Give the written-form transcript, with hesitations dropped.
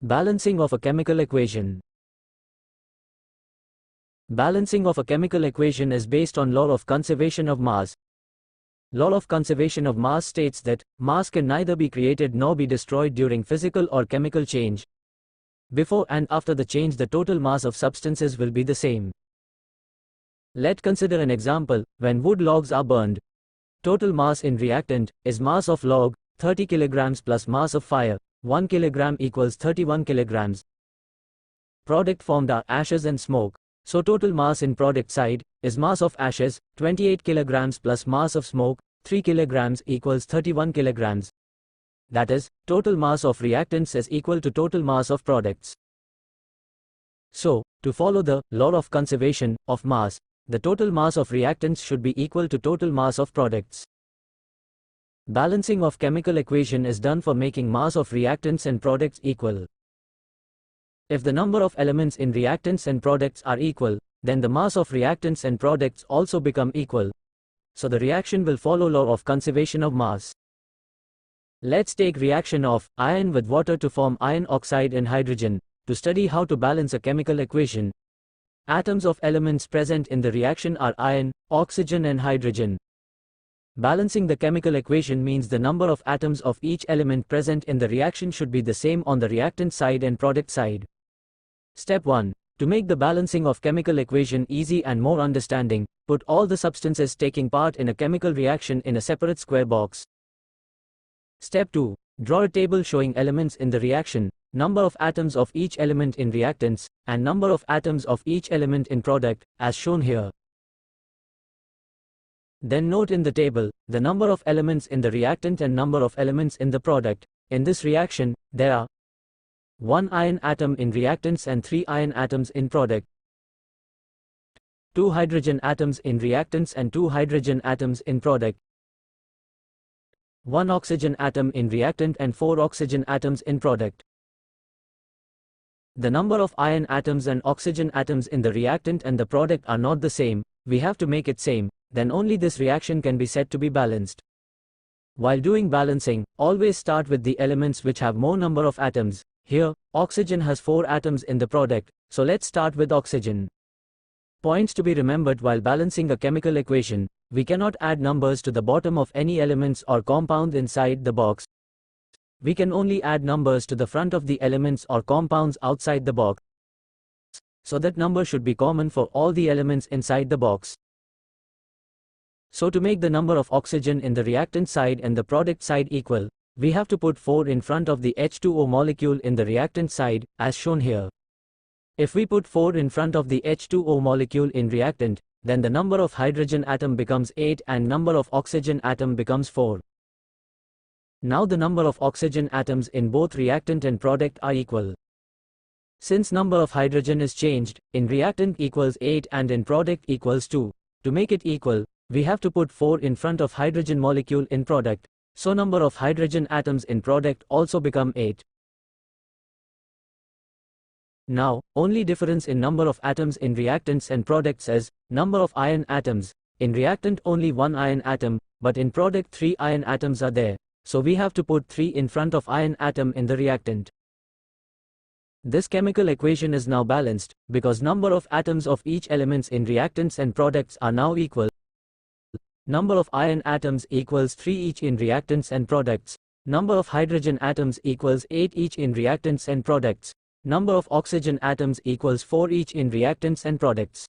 Balancing of a chemical equation. Balancing of a chemical equation is based on law of conservation of mass. Law of conservation of mass states that mass can neither be created nor be destroyed during physical or chemical change. Before and after the change, the total mass of substances will be the same. Let's consider an example. When wood logs are burned, total mass in reactant is mass of log 30 kilograms plus mass of fire 1 kilogram equals 31 kilograms. Product formed are ashes and smoke. So total mass in product side is mass of ashes 28 kilograms plus mass of smoke 3 kilograms equals 31 kilograms. That is, total mass of reactants is equal to total mass of products. So, to follow the law of conservation of mass, the total mass of reactants should be equal to total mass of products. Balancing of chemical equation is done for making mass of reactants and products equal. If the number of elements in reactants and products are equal, then the mass of reactants and products also become equal. So the reaction will follow law of conservation of mass. Let's take reaction of iron with water to form iron oxide and hydrogen, to study how to balance a chemical equation. Atoms of elements present in the reaction are iron, oxygen and hydrogen. Balancing the chemical equation means the number of atoms of each element present in the reaction should be the same on the reactant side and product side. Step 1. To make the balancing of chemical equation easy and more understanding, put all the substances taking part in a chemical reaction in a separate square box. Step 2. Draw a table showing elements in the reaction, number of atoms of each element in reactants, and number of atoms of each element in product, as shown here. Then note in the table, the number of elements in the reactant and number of elements in the product. In this reaction, there are 1 iron atom in reactants and 3 iron atoms in product. 2 hydrogen atoms in reactants and 2 hydrogen atoms in product. 1 oxygen atom in reactant and 4 oxygen atoms in product. The number of iron atoms and oxygen atoms in the reactant and the product are not the same. We have to make it same, then only this reaction can be said to be balanced. While doing balancing, always start with the elements which have more number of atoms. Here, oxygen has 4 atoms in the product, so let's start with oxygen. Points to be remembered while balancing a chemical equation: we cannot add numbers to the bottom of any elements or compound inside the box. We can only add numbers to the front of the elements or compounds outside the box. So that number should be common for all the elements inside the box. So to make the number of oxygen in the reactant side and the product side equal, we have to put 4 in front of the H2O molecule in the reactant side, as shown here. If we put 4 in front of the H2O molecule in reactant, then the number of hydrogen atom becomes 8 and number of oxygen atom becomes 4. Now the number of oxygen atoms in both reactant and product are equal. Since number of hydrogen is changed, in reactant equals 8 and in product equals 2. To make it equal, we have to put 4 in front of hydrogen molecule in product, so number of hydrogen atoms in product also become 8. Now, only difference in number of atoms in reactants and products is number of iron atoms. In reactant only 1 iron atom, but in product 3 iron atoms are there, so we have to put 3 in front of iron atom in the reactant. This chemical equation is now balanced, because number of atoms of each elements in reactants and products are now equal. Number of iron atoms equals 3 each in reactants and products. Number of hydrogen atoms equals 8 each in reactants and products. Number of oxygen atoms equals 4 each in reactants and products.